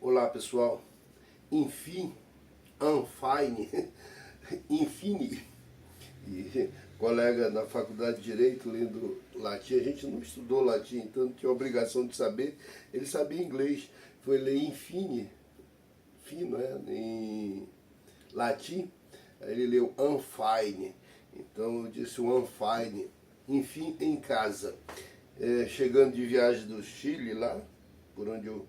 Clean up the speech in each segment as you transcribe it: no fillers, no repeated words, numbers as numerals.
Olá pessoal, enfim, Anfine, Infine, e colega na faculdade de Direito lendo latim, a gente não estudou latim, então não tinha obrigação de saber, ele sabia inglês, foi ler Infine, fino, em latim, aí ele leu Anfine, então eu disse o Anfine, enfim, em casa. Chegando de viagem do Chile lá, por onde eu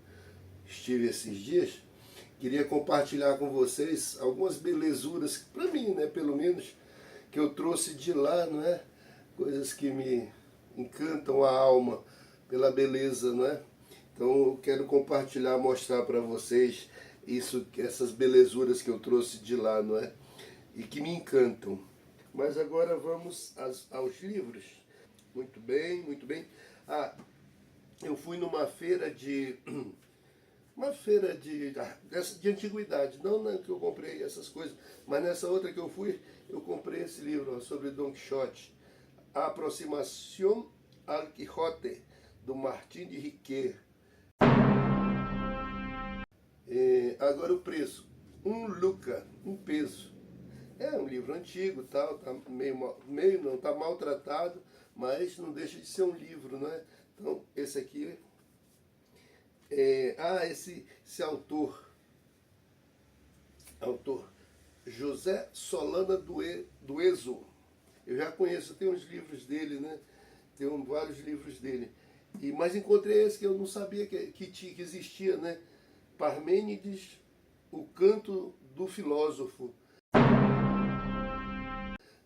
estive esses dias, queria compartilhar com vocês algumas belezuras, para mim, né, pelo menos, que eu trouxe de lá, não é? Coisas que me encantam a alma pela beleza, não é? Então eu quero compartilhar, mostrar para vocês essas belezuras que eu trouxe de lá, não é? E que me encantam. Mas agora vamos aos livros. Muito bem, muito bem. Eu fui numa feira de de antiguidade, não que eu comprei essas coisas, mas nessa outra que eu fui, eu comprei esse livro sobre Don Quixote, A Aproximação al Quijote, do Martin de Riquet. Agora o preço, um peso. É um livro antigo, tal, tá meio não, tá maltratado, mas não deixa de ser um livro, não é? Então, esse aqui esse autor José Solana Dueso, eu já conheço, tem uns livros dele, né? Tem vários livros dele. Mas encontrei esse que eu não sabia que existia, né? Parmênides, o Canto do Filósofo.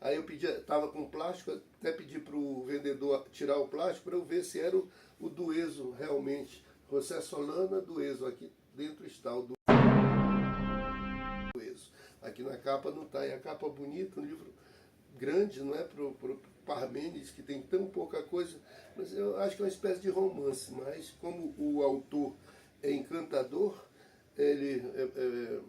Aí eu estava com plástico, até pedi para o vendedor tirar o plástico para eu ver se era o Dueso realmente. José Solana Dueso, aqui dentro está o Dueso. Aqui na capa não está, e a capa bonita, um livro grande, não é para o Parmênides, que tem tão pouca coisa, mas eu acho que é uma espécie de romance, mas como o autor é encantador, ele é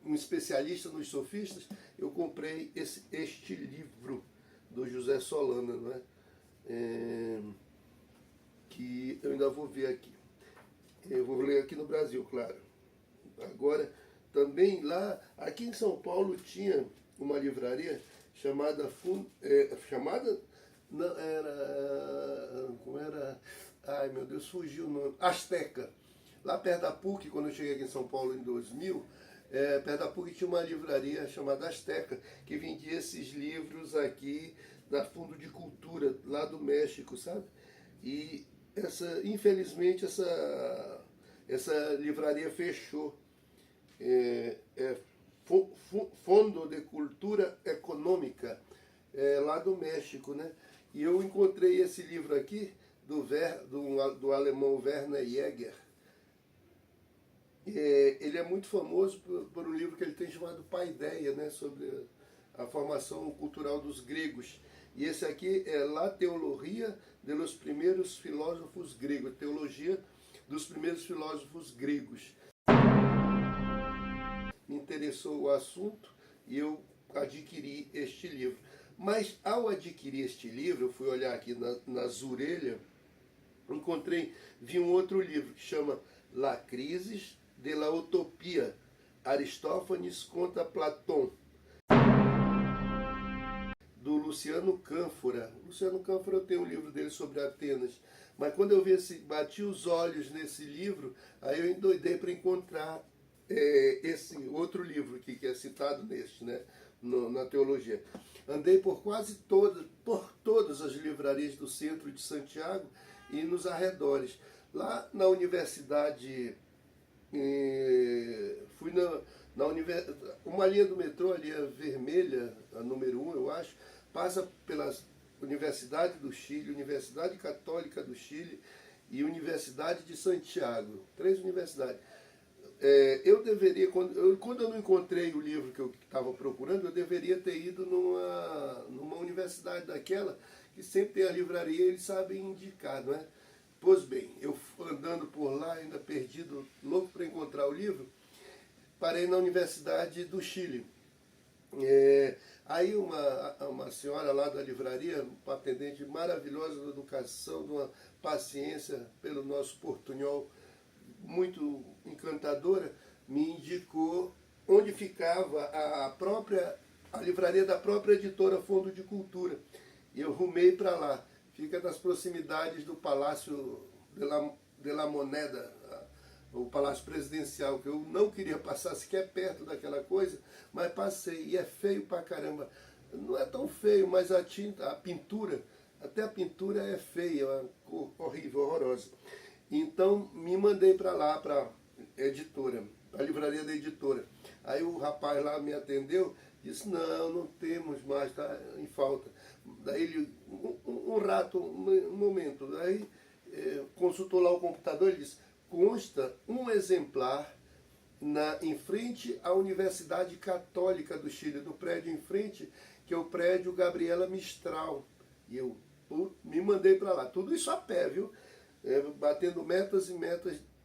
um especialista nos sofistas, eu comprei este livro do José Solana, não é? Que eu ainda vou ver aqui. Eu vou ler aqui no Brasil, claro. Agora, também lá, aqui em São Paulo tinha uma livraria chamada não, como era? Ai meu Deus, fugiu o nome. Azteca. Lá perto da PUC, quando eu cheguei aqui em São Paulo em 2000, perto da PUC tinha uma livraria chamada Azteca, que vendia esses livros aqui da Fundo de Cultura, lá do México, sabe? E infelizmente essa livraria fechou. Fundo de Cultura Econômica, lá do México, né? E eu encontrei esse livro aqui do alemão Werner Jäger. Ele é muito famoso por um livro que ele tem chamado Paideia, né? Sobre a formação cultural dos gregos. E esse aqui é La Teologia de los Primeiros Filósofos Gregos, Teologia dos Primeiros Filósofos Gregos. Me interessou o assunto e eu adquiri este livro. Mas ao adquirir este livro, eu fui olhar aqui nas orelhas, vi um outro livro que chama La Crisis de la Utopia, Aristófanes contra Platão, do Luciano Cânfora. Luciano Cânfora, eu tenho um livro dele sobre Atenas, mas quando eu bati os olhos nesse livro, aí eu endoidei para encontrar esse outro livro aqui, que é citado neste, né, na teologia. Andei por todas as livrarias do centro de Santiago e nos arredores. Lá na universidade, fui na uma linha do metrô, a linha vermelha, a número 1, eu acho, passa pela Universidade do Chile, Universidade Católica do Chile e Universidade de Santiago. 3 universidades. Eu deveria, quando eu não encontrei o livro que eu estava procurando, eu deveria ter ido numa universidade daquela, que sempre tem a livraria, eles sabem indicar, não é? Pois bem, eu andando por lá, ainda perdido, louco para encontrar o livro, parei na Universidade do Chile. Aí uma senhora lá da livraria, uma atendente maravilhosa da educação, de uma paciência pelo nosso portunhol muito encantadora, me indicou onde ficava a livraria da própria editora Fundo de Cultura. E eu rumei para lá. Fica nas proximidades do Palácio de la Moneda, o Palácio Presidencial, que eu não queria passar sequer perto daquela coisa, mas passei. E é feio pra caramba. Não é tão feio, mas a pintura, até a pintura é feia, é uma cor horrível, horrorosa. Então me mandei para lá, para editora, a livraria da editora. Aí o rapaz lá me atendeu, disse, não temos mais, está em falta. Daí ele, um momento, daí consultou lá o computador e disse, consta um exemplar em frente à Universidade Católica do Chile, no prédio em frente, que é o prédio Gabriela Mistral. E eu me mandei para lá, tudo isso a pé, viu? Batendo metas e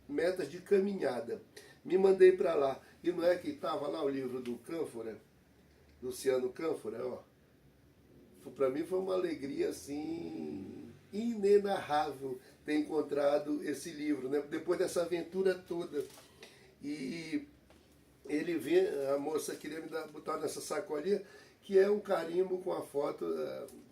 metas de caminhada. Me mandei para lá. E não é que estava lá o livro do Cânfora, Luciano Cânfora, ó. Para mim foi uma alegria assim inenarrável ter encontrado esse livro, né? Depois dessa aventura toda. E ele vem, a moça queria me botar nessa sacolinha, que é um carimbo com a foto,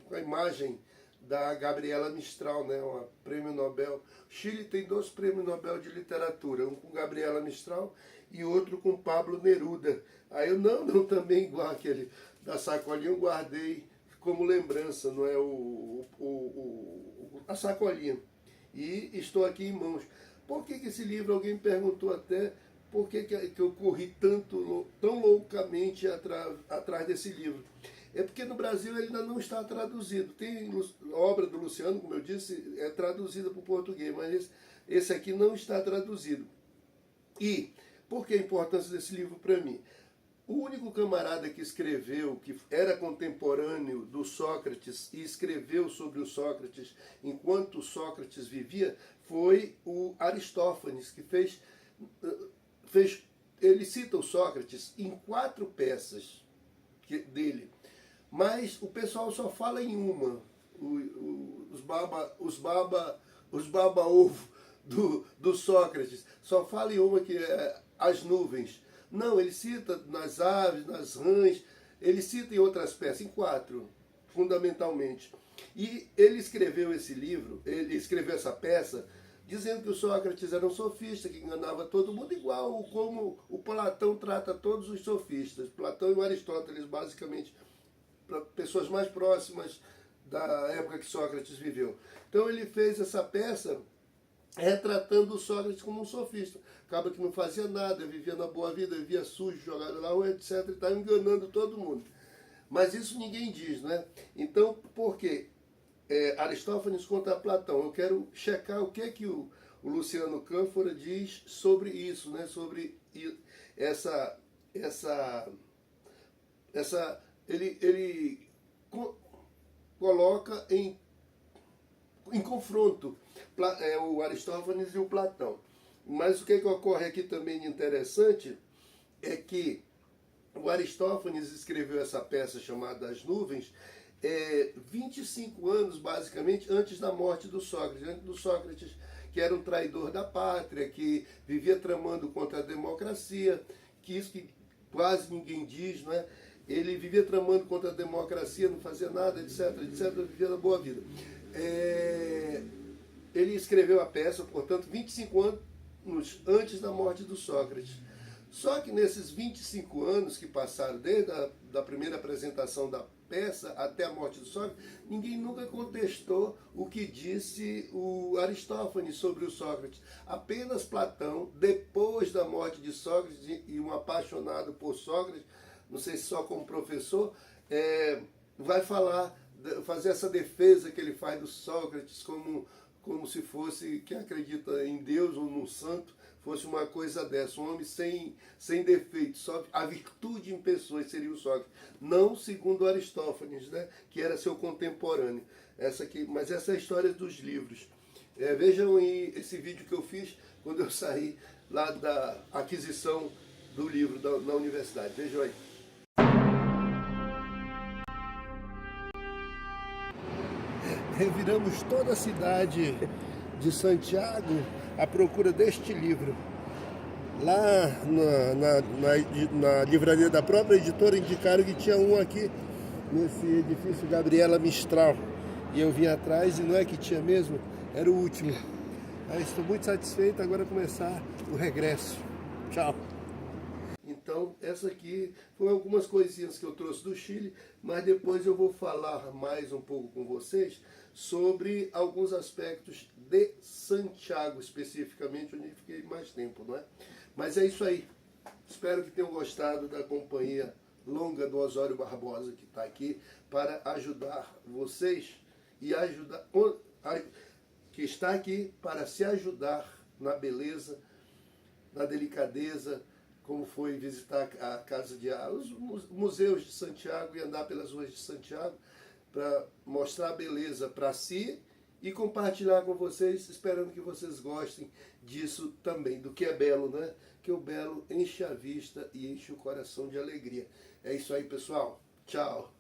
com a imagem da Gabriela Mistral, né, uma prêmio Nobel. O Chile tem 2 prêmios Nobel de literatura, um com Gabriela Mistral e outro com Pablo Neruda. Aí eu, não também igual aquele da sacolinha, eu guardei como lembrança, não é, a sacolinha. E estou aqui em mãos. Por que esse livro, alguém me perguntou até, por que eu corri tão loucamente atrás desse livro? É porque no Brasil ele ainda não está traduzido. Tem obra do Luciano, como eu disse, é traduzida para o português, mas esse aqui não está traduzido. E por que a importância desse livro para mim? O único camarada que escreveu, que era contemporâneo do Sócrates e escreveu sobre o Sócrates enquanto Sócrates vivia, foi o Aristófanes, que ele cita o Sócrates em 4 peças dele. Mas o pessoal só fala em uma, os baba-ovo do Sócrates, só fala em uma, que é as nuvens. Não, ele cita nas aves, nas rãs, ele cita em outras peças, em 4, fundamentalmente. E ele escreveu esse livro, ele escreveu essa peça, dizendo que o Sócrates era um sofista, que enganava todo mundo, igual como o Platão trata todos os sofistas. Platão e o Aristóteles, basicamente, para pessoas mais próximas da época que Sócrates viveu. Então ele fez essa peça retratando o Sócrates como um sofista. Acaba que não fazia nada, vivia na boa vida, vivia sujo, jogado na rua, etc. E estava enganando todo mundo. Mas isso ninguém diz, né? Então, por quê? Aristófanes contra Platão. Eu quero checar o que é que o Luciano Cânfora diz sobre isso, né? Sobre ele coloca em confronto o Aristófanes e o Platão. Mas o que ocorre aqui também de interessante é que o Aristófanes escreveu essa peça chamada As Nuvens 25 anos, basicamente, antes da morte do Sócrates. Antes do Sócrates, que era um traidor da pátria, que vivia tramando contra a democracia, que isso que quase ninguém diz, não é? Ele vivia tramando contra a democracia, não fazia nada, etc, vivia na boa vida. Ele escreveu a peça, portanto, 25 anos antes da morte do Sócrates. Só que nesses 25 anos que passaram, desde a primeira apresentação da peça até a morte do Sócrates, ninguém nunca contestou o que disse o Aristófanes sobre o Sócrates. Apenas Platão, depois da morte de Sócrates, e um apaixonado por Sócrates, não sei se só como professor, vai fazer essa defesa que ele faz do Sócrates como se fosse, quem acredita em Deus ou no santo, fosse uma coisa dessa, um homem sem defeito, só a virtude em pessoas seria o Sócrates. Não segundo Aristófanes, né, que era seu contemporâneo. Mas essa é a história dos livros. Vejam aí esse vídeo que eu fiz quando eu saí lá da aquisição do livro na universidade. Vejam aí. Reviramos toda a cidade de Santiago à procura deste livro. Lá na livraria da própria editora indicaram que tinha um aqui nesse edifício Gabriela Mistral. E eu vim atrás e não é que tinha mesmo, era o último. Aí estou muito satisfeito, agora começar o regresso. Tchau! Então, essa aqui foi algumas coisinhas que eu trouxe do Chile, mas depois eu vou falar mais um pouco com vocês sobre alguns aspectos de Santiago, especificamente, onde eu fiquei mais tempo, não é? Mas é isso aí. Espero que tenham gostado da companhia longa do Osório Barbosa, que está aqui para ajudar vocês e ajudar, que está aqui para se ajudar na beleza, na delicadeza, como foi visitar a Casa de Arte, os museus de Santiago e andar pelas ruas de Santiago para mostrar a beleza para si e compartilhar com vocês, esperando que vocês gostem disso também, do que é belo, né? Que o belo enche a vista e enche o coração de alegria. É isso aí, pessoal. Tchau.